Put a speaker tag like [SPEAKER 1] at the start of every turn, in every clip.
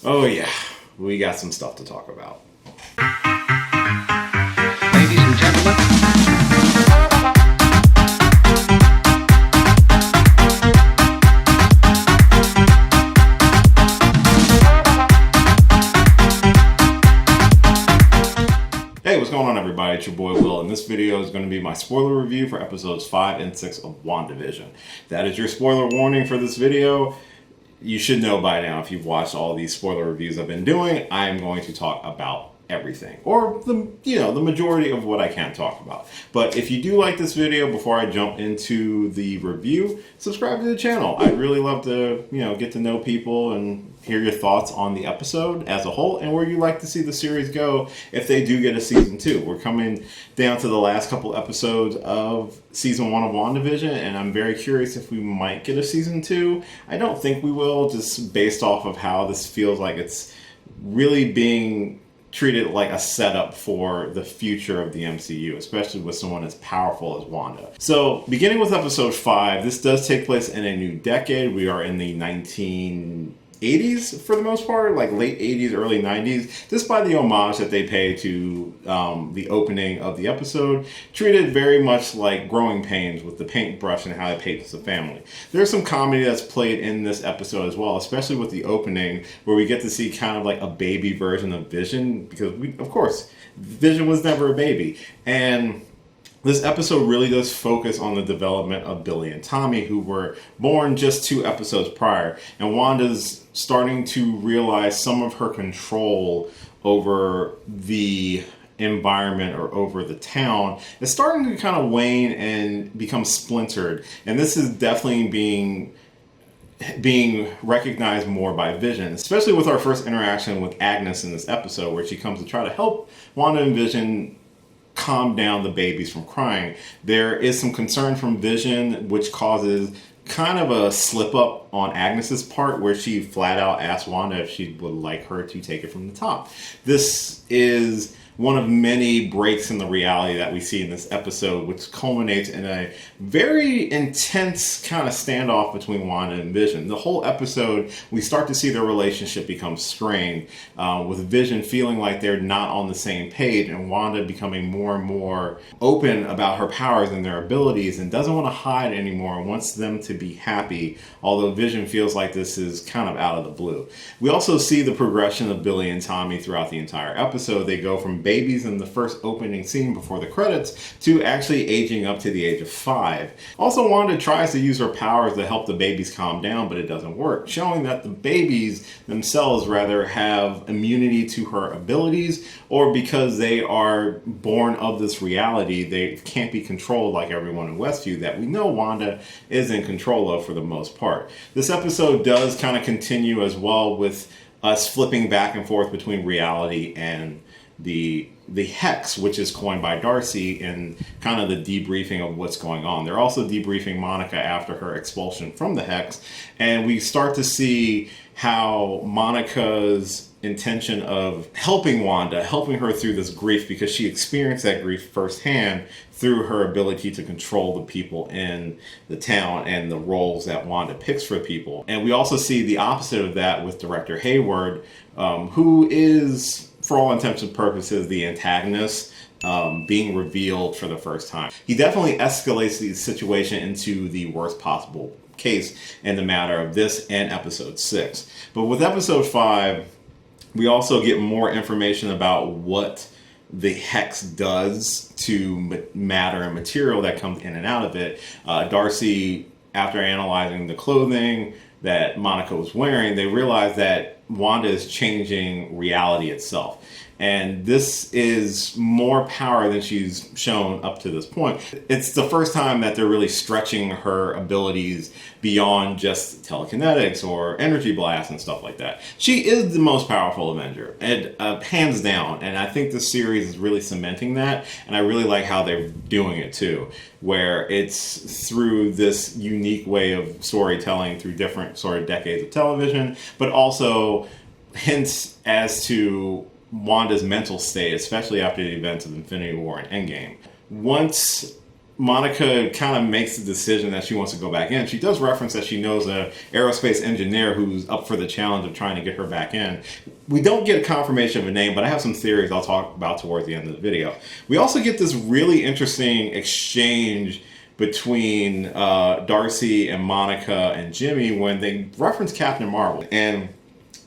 [SPEAKER 1] Oh yeah, we got some stuff to talk about.
[SPEAKER 2] Ladies and gentlemen.
[SPEAKER 1] Hey, what's going on everybody? It's your boy Will, and this video is going to be my spoiler review for episodes 5 and 6 of WandaVision. That is your spoiler warning for this video. You should know by now, if you've watched all these spoiler reviews I've been doing, I am going to talk about everything, or the majority of what I can talk about. But if you do like this video, before I jump into the review, subscribe to the channel. I'd really love to get to know people and hear your thoughts on the episode as a whole, and where you like to see the series go if they do get a season 2. We're coming down to the last couple episodes of season 1 of WandaVision, and I'm very curious if we might get a season 2. I don't think we will, just based off of how this feels like it's really being treated like a setup for the future of the MCU, especially with someone as powerful as Wanda. So, beginning with episode 5, this does take place in a new decade. We are in the 1980s for the most part, like late 80s, early 90s, just by the homage that they pay to the opening of the episode, treated very much like Growing Pains with the paintbrush and how it paints the family. There's some comedy that's played in this episode as well, especially with the opening, where we get to see kind of like a baby version of Vision, because of course, Vision was never a baby. And this episode really does focus on the development of Billy and Tommy, who were born just 2 episodes prior. And Wanda's starting to realize some of her control over the environment or over the town is starting to kind of wane and become splintered. And this is definitely being recognized more by Vision, especially with our first interaction with Agnes in this episode, where she comes to try to help Wanda and Vision calm down the babies from crying. There is some concern from Vision, which causes kind of a slip up on Agnes's part, where she flat out asks Wanda if she would like her to take it from the top. This is one of many breaks in the reality that we see in this episode, which culminates in a very intense kind of standoff between Wanda and Vision. The whole episode, we start to see their relationship become strained, with Vision feeling like they're not on the same page, and Wanda becoming more and more open about her powers and their abilities, and doesn't want to hide anymore, and wants them to be happy, although Vision feels like this is kind of out of the blue. We also see the progression of Billy and Tommy throughout the entire episode. They go from babies in the first opening scene before the credits to actually aging up to the age of 5. Also, Wanda tries to use her powers to help the babies calm down, but it doesn't work, showing that the babies themselves rather have immunity to her abilities, or because they are born of this reality, they can't be controlled like everyone in Westview that we know Wanda is in control of for the most part. This episode does kind of continue as well, with us flipping back and forth between reality and the hex, which is coined by Darcy, and kind of the debriefing of what's going on. They're also debriefing Monica after her expulsion from the hex, and we start to see how Monica's intention of helping Wanda, helping her through this grief, because she experienced that grief firsthand through her ability to control the people in the town and the roles that Wanda picks for people. And we also see the opposite of that with Director Hayward, who is, for all intents and purposes, the antagonist, being revealed for the first time. He definitely escalates the situation into the worst possible case in the matter of this and episode 6. But with episode 5, we also get more information about what the hex does to matter and material that comes in and out of it. Darcy, after analyzing the clothing that Monica was wearing, they realized that Wanda is changing reality itself. And this is more power than she's shown up to this point. It's the first time that they're really stretching her abilities beyond just telekinetics or energy blasts and stuff like that. She is the most powerful Avenger, and hands down. And I think this series is really cementing that. And I really like how they're doing it too, where it's through this unique way of storytelling through different sort of decades of television, but also hints as to Wanda's mental state, especially after the events of Infinity War and Endgame. Once Monica kind of makes the decision that she wants to go back in. She does reference that she knows an aerospace engineer who's up for the challenge of trying to get her back in. We don't get a confirmation of a name, but I have some theories I'll talk about towards the end of the video. We also get this really interesting exchange between Darcy and Monica and Jimmy when they reference Captain Marvel. And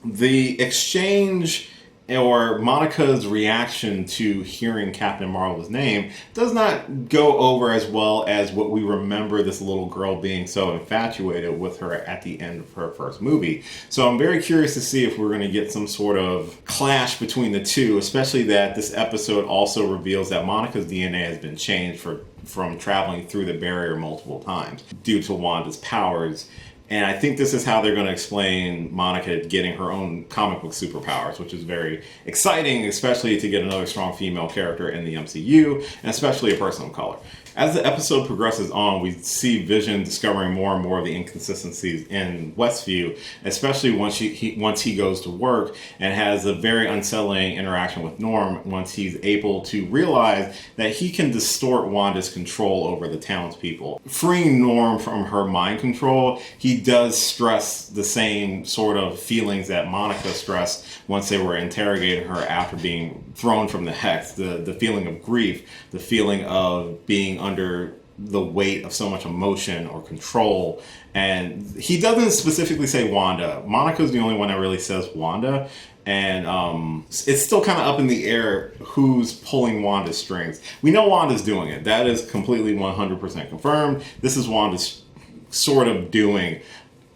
[SPEAKER 1] the exchange, or Monica's reaction to hearing Captain Marvel's name, does not go over as well as what we remember this little girl being so infatuated with her at the end of her first movie. So I'm very curious to see if we're going to get some sort of clash between the two, especially that this episode also reveals that Monica's DNA has been changed from traveling through the barrier multiple times due to Wanda's powers. And I think this is how they're going to explain Monica getting her own comic book superpowers, which is very exciting, especially to get another strong female character in the MCU, and especially a person of color. As the episode progresses on, we see Vision discovering more and more of the inconsistencies in Westview, especially once he goes to work and has a very unsettling interaction with Norm once he's able to realize that he can distort Wanda's control over the townspeople. Freeing Norm from her mind control, he does stress the same sort of feelings that Monica stressed once they were interrogating her after being thrown from the Hex. The feeling of grief, the feeling of being under the weight of so much emotion or control. And he doesn't specifically say Wanda. Monica's the only one that really says Wanda. And it's still kind of up in the air who's pulling Wanda's strings. We know Wanda's doing it. That is completely 100% confirmed. This is Wanda's sort of doing.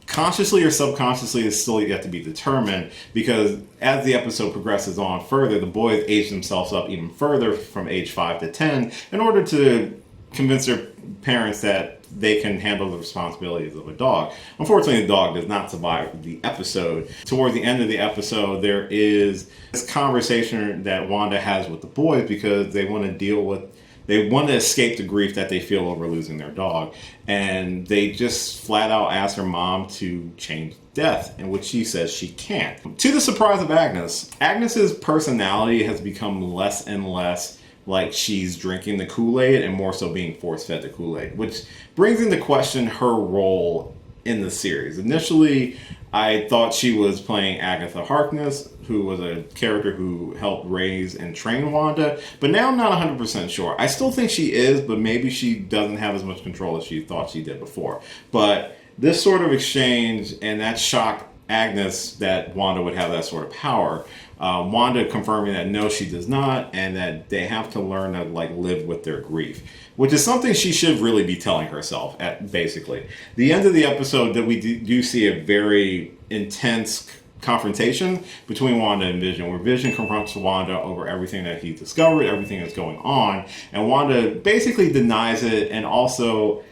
[SPEAKER 1] Consciously or subconsciously is still yet to be determined, because as the episode progresses on further, the boys age themselves up even further from age 5 to 10 in order to convince their parents that they can handle the responsibilities of a dog. Unfortunately, the dog does not survive the episode. Towards the end of the episode, there is this conversation that Wanda has with the boys because they want to escape the grief that they feel over losing their dog. And they just flat out ask her mom to change death, in which she says she can't. To the surprise of Agnes, Agnes's personality has become less and less like she's drinking the Kool-Aid and more so being force-fed the Kool-Aid, which brings into question her role in the series. Initially, I thought she was playing Agatha Harkness, who was a character who helped raise and train Wanda, but now I'm not 100% sure. I still think she is, but maybe she doesn't have as much control as she thought she did before. But this sort of exchange, and that shocked Agnes that Wanda would have that sort of power. Wanda confirming that no, she does not, and that they have to learn to live with their grief, which is something she should really be telling herself. Basically, the end of the episode that we do see a very intense confrontation between Wanda and Vision, where Vision confronts Wanda over everything that he discovered, everything that's going on, and Wanda basically denies it and also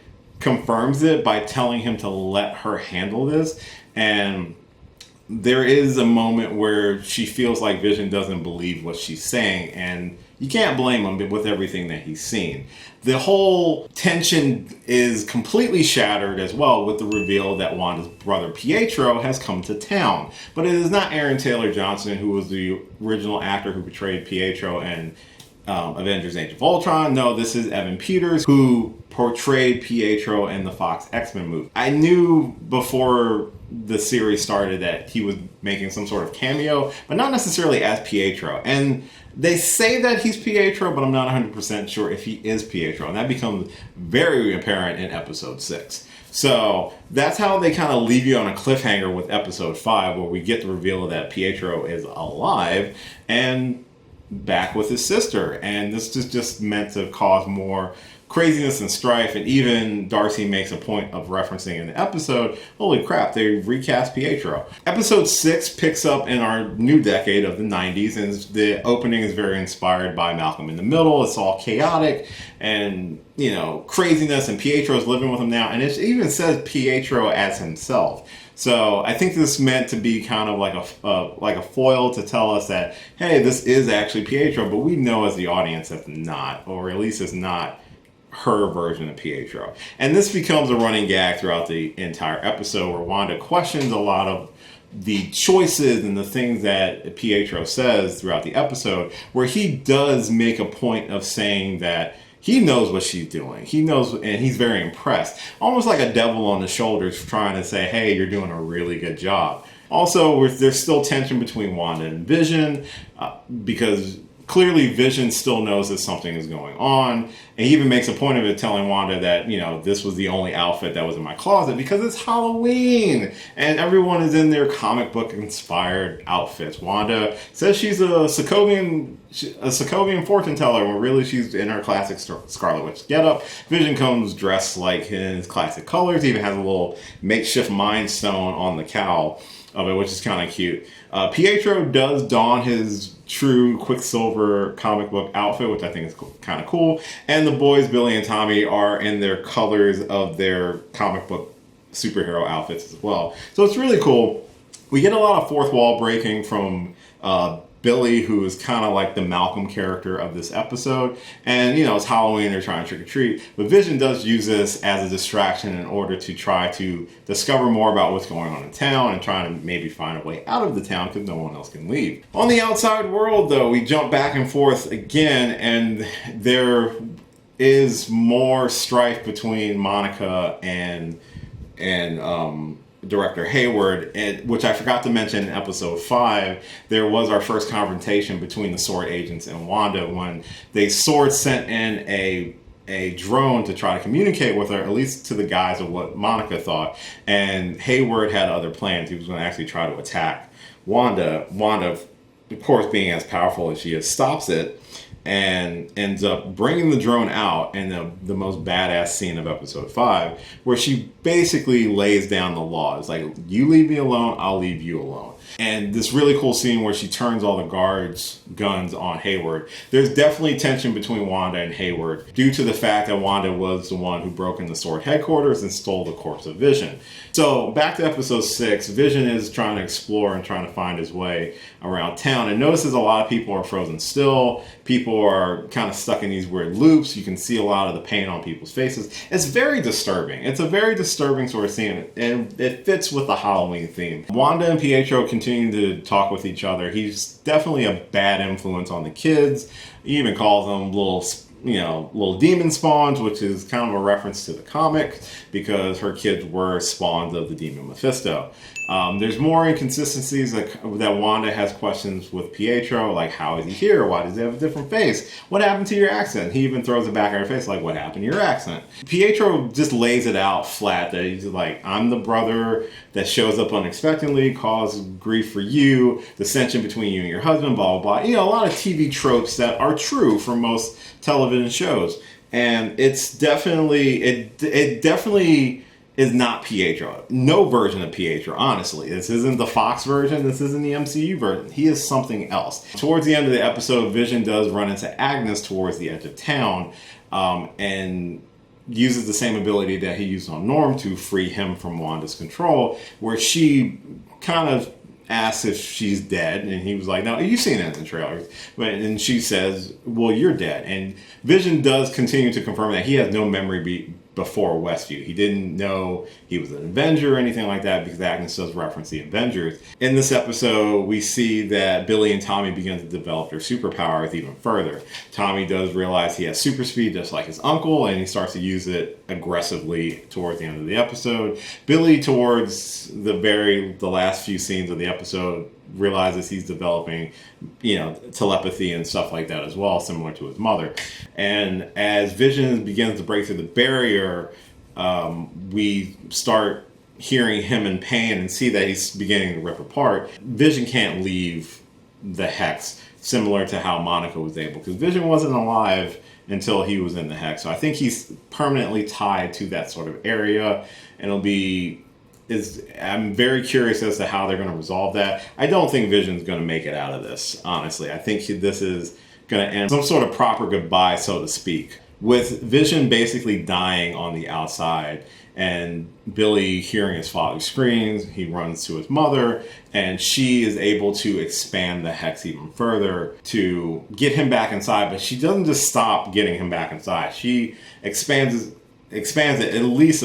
[SPEAKER 1] confirms it by telling him to let her handle this. And there is a moment where she feels like Vision doesn't believe what she's saying, and you can't blame him with everything that he's seen. The whole tension is completely shattered as well with the reveal that Wanda's brother Pietro has come to town. But it is not Aaron Taylor Johnson, who was the original actor who portrayed Pietro in Avengers Age of Ultron. No, this is Evan Peters, who portrayed Pietro in the Fox X-Men movie. I knew before the series started that he was making some sort of cameo, but not necessarily as Pietro. And they say that he's Pietro, but I'm not 100% sure if he is Pietro. And that becomes very apparent in episode 6. So that's how they kind of leave you on a cliffhanger with episode 5, where we get the reveal that Pietro is alive and back with his sister. And this is just meant to cause more craziness and strife, and even Darcy makes a point of referencing in the episode, holy crap, they recast Pietro. Episode 6 picks up in our new decade of the 90s, and the opening is very inspired by Malcolm in the Middle. It's all chaotic and, craziness, and Pietro's living with him now, and it even says Pietro as himself. So I think this is meant to be kind of like a foil to tell us that, hey, this is actually Pietro, but we know as the audience that's not, or at least it's not her version of Pietro. And this becomes a running gag throughout the entire episode, where Wanda questions a lot of the choices and the things that Pietro says throughout the episode, where he does make a point of saying that he knows what she's doing. He knows, and he's very impressed. Almost like a devil on the shoulders trying to say, hey, you're doing a really good job. Also, there's still tension between Wanda and Vision because clearly Vision still knows that something is going on. And he even makes a point of it telling Wanda that, this was the only outfit that was in my closet because it's Halloween and everyone is in their comic book inspired outfits. Wanda says she's a Sokovian fortune teller when really she's in her classic Scarlet Witch getup. Vision comes dressed like his classic colors. He even has a little makeshift Mind Stone on the cowl of it, which is kind of cute. Pietro does don his true Quicksilver comic book outfit, which I think is kind of cool. And the boys, Billy and Tommy, are in their colors of their comic book superhero outfits as well. So it's really cool. We get a lot of fourth wall breaking from Billy, who is kind of like the Malcolm character of this episode. And, it's Halloween, they're trying to trick or treat. But Vision does use this as a distraction in order to try to discover more about what's going on in town and try to maybe find a way out of the town because no one else can leave. On the outside world, though, we jump back and forth again, and there is more strife between Monica and Director Hayward, which I forgot to mention in episode 5. There was our first confrontation between the SWORD agents and Wanda when SWORD sent in a drone to try to communicate with her, at least to the guise of what Monica thought. And Hayward had other plans. He was going to actually try to attack Wanda. Wanda, of course, being as powerful as she is, stops it and ends up bringing the drone out in the most badass scene of episode 5, where she basically lays down the law. It's like, you leave me alone, I'll leave you alone. And this really cool scene where she turns all the guards' guns on Hayward. There's definitely tension between Wanda and Hayward due to the fact that Wanda was the one who broke into SWORD headquarters and stole the corpse of Vision. So back to episode 6, Vision is trying to explore and trying to find his way around town, and notices a lot of people are frozen still. People are kind of stuck in these weird loops. You can see a lot of the pain on people's faces. It's very disturbing. It's a very disturbing sort of scene, and it fits with the Halloween theme. Wanda and Pietro continue to talk with each other. He's definitely a bad influence on the kids. He even calls them little demon spawns, which is kind of a reference to the comic because her kids were spawns of the demon Mephisto. There's more inconsistencies that Wanda has questions with Pietro, like how is he here? Why does he have a different face? What happened to your accent? He even throws it back at her face, like, what happened to your accent? Pietro just lays it out flat that he's like, I'm the brother that shows up unexpectedly, caused grief for you, dissension between you and your husband, blah, blah, blah. A lot of TV tropes that are true for most television shows. And it's definitely, it definitely is not Pietro. No version of Pietro, honestly. This isn't the Fox version. This isn't the MCU version. He is something else. Towards the end of the episode, Vision does run into Agnes towards the edge of town and uses the same ability that he used on Norm to free him from Wanda's control, where she kind of asks if she's dead, and he was like, no, you've seen it in the trailers. And she says, well, you're dead. And Vision does continue to confirm that he has no memory before Westview. He didn't know he was an Avenger or anything like that because Agnes does reference the Avengers. In this episode, we see that Billy and Tommy begin to develop their superpowers even further. Tommy does realize he has super speed just like his uncle, and he starts to use it aggressively towards the end of the episode. Billy, towards the last few scenes of the episode, realizes he's developing, telepathy and stuff like that as well, similar to his mother. And as Vision begins to break through the barrier, we start hearing him in pain and see that he's beginning to rip apart. Vision can't leave the Hex, similar to how Monica was able, because Vision wasn't alive until he was in the Hex. So I think he's permanently tied to that sort of area, and I'm very curious as to how they're going to resolve that. I don't think Vision's going to make it out of this, honestly. I think this is going to end some sort of proper goodbye, so to speak, with Vision basically dying on the outside and Billy hearing his father screams. He runs to his mother, and she is able to expand the Hex even further to get him back inside. But she doesn't just stop getting him back inside. She expands it at least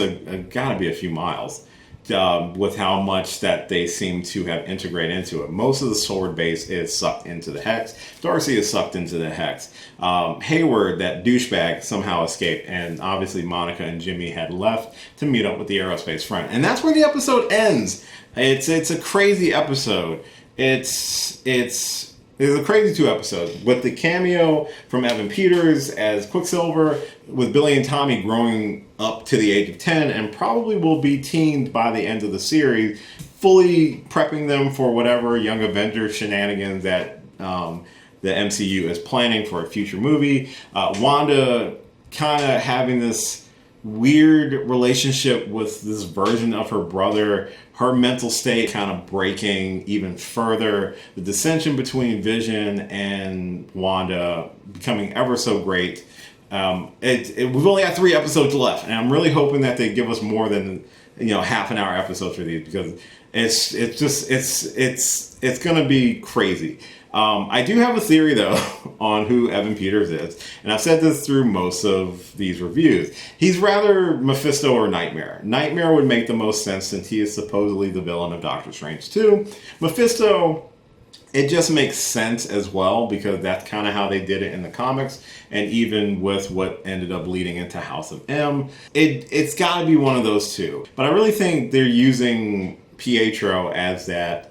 [SPEAKER 1] gotta be a few miles with how much that they seem to have integrated into it. Most of the sword base is sucked into the Hex. Darcy is sucked into the Hex. Hayward, that douchebag, somehow escaped, and obviously Monica and Jimmy had left to meet up with the aerospace friend. And that's where the episode ends. It's a crazy episode. It's a crazy 2 episodes with the cameo from Evan Peters as Quicksilver, with Billy and Tommy growing up to the age of 10 and probably will be teened by the end of the series, fully prepping them for whatever Young Avengers shenanigans that the MCU is planning for a future movie. Wanda kind of having this weird relationship with this version of her brother, her mental state kind of breaking even further, the dissension between Vision and Wanda becoming ever so great. We've only got 3 episodes left, and I'm really hoping that they give us more than half an hour episodes for these, because it's gonna be crazy. I do have a theory, though, on who Evan Peters is, and I've said this through most of these reviews. He's rather Mephisto or Nightmare. Nightmare would make the most sense since he is supposedly the villain of Doctor Strange 2. Mephisto, it just makes sense as well, because that's kind of how they did it in the comics, and even with what ended up leading into House of M. It's got to be one of those two. But I really think they're using Pietro as that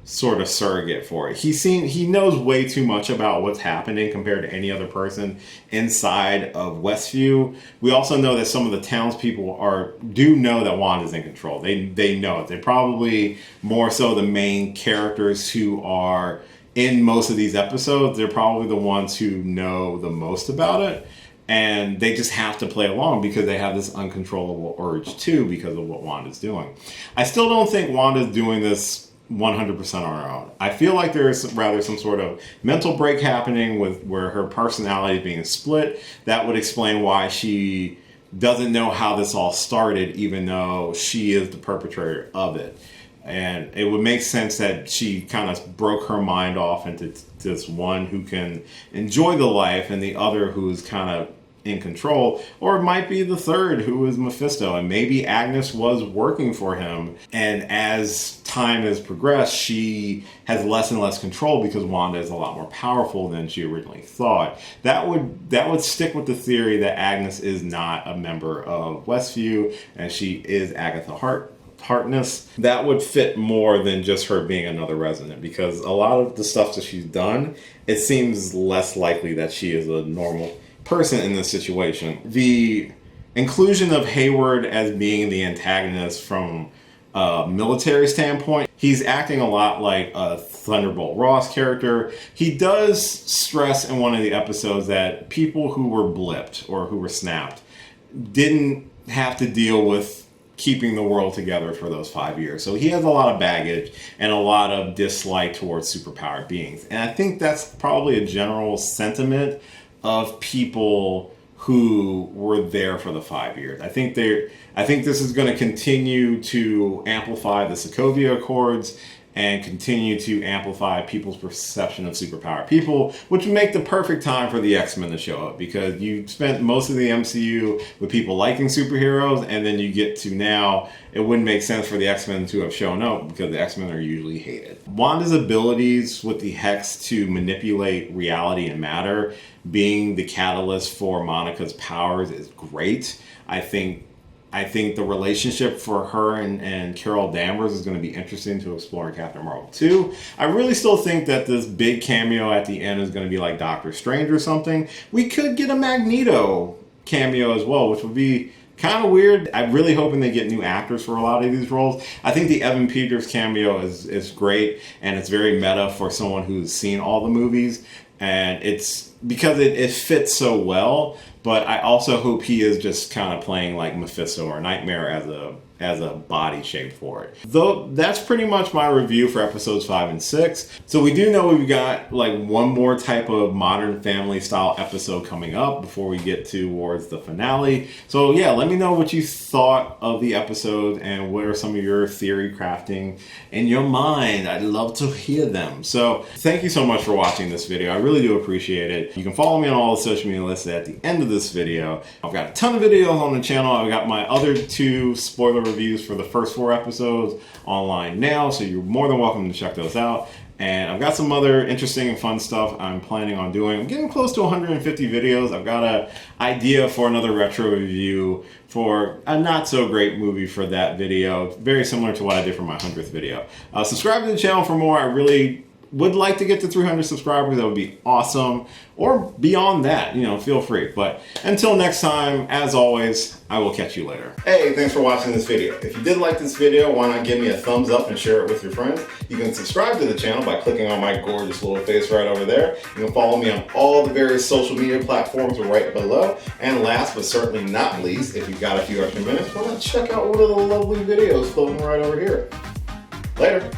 [SPEAKER 1] sort of surrogate for it. He knows way too much about what's happening compared to any other person inside of Westview. We also know that some of the townspeople do know that Wanda's in control. They know it. They're probably more so the main characters who are in most of these episodes. They're probably the ones who know the most about it. And they just have to play along because they have this uncontrollable urge too, because of what Wanda's doing. I still don't think Wanda's doing this 100% on her own. I feel like there is rather some sort of mental break happening where her personality is being split. That would explain why she doesn't know how this all started, even though she is the perpetrator of it. And it would make sense that she kind of broke her mind off into this one who can enjoy the life and the other who's kind of in control. Or it might be the third, who is Mephisto, and maybe Agnes was working for him, and as time has progressed she has less and less control because Wanda is a lot more powerful than she originally thought. That would stick with the theory that Agnes is not a member of Westview and she is Agatha Harkness. That would fit more than just her being another resident, because a lot of the stuff that she's done, it seems less likely that she is a normal person in this situation. The inclusion of Hayward as being the antagonist from a military standpoint, he's acting a lot like a Thunderbolt Ross character. He does stress in one of the episodes that people who were blipped or who were snapped didn't have to deal with keeping the world together for those 5 years. So he has a lot of baggage and a lot of dislike towards superpowered beings. And I think that's probably a general sentiment of people who were there for the 5 years. I think this is going to continue to amplify the Sokovia Accords and continue to amplify people's perception of superpowered people, which would make the perfect time for the X-Men to show up, because you spent most of the MCU with people liking superheroes, and then you get to now, it wouldn't make sense for the X-Men to have shown up because the X-Men are usually hated. Wanda's abilities with the Hex to manipulate reality and matter, being the catalyst for Monica's powers, is great. I think the relationship for her and Carol Danvers is going to be interesting to explore in Captain Marvel 2. I really still think that this big cameo at the end is going to be like Doctor Strange or something. We could get a Magneto cameo as well, which would be kind of weird. I'm really hoping they get new actors for a lot of these roles. I think the Evan Peters cameo is great, and it's very meta for someone who's seen all the movies. And it's because it fits so well, but I also hope he is just kind of playing like Mephisto or Nightmare as a body shape for it. Though that's pretty much my review for episodes 5 and 6. So we do know we've got like one more type of Modern Family style episode coming up before we get towards the finale. So yeah, let me know what you thought of the episode and what are some of your theory crafting in your mind. I'd love to hear them. So thank you so much for watching this video. I really do appreciate it. You can follow me on all the social media lists at the end of this video. I've got a ton of videos on the channel. I've got my other 2 spoiler reviews for the first 4 episodes online now, so you're more than welcome to check those out. And I've got some other interesting and fun stuff I'm planning on doing. I'm getting close to 150 videos. I've got an idea for another retro review for a not so great movie for that video. Very similar to what I did for my 100th video. Subscribe to the channel for more. I really would like to get to 300 subscribers. That would be awesome. Or beyond that, feel free. But until next time, as always, I will catch you later. Hey, thanks for watching this video. If you did like this video, why not give me a thumbs up and share it with your friends? You can subscribe to the channel by clicking on my gorgeous little face right over there. You can follow me on all the various social media platforms right below. And last but certainly not least, if you've got a few extra minutes, why not check out one of the lovely videos floating right over here. Later.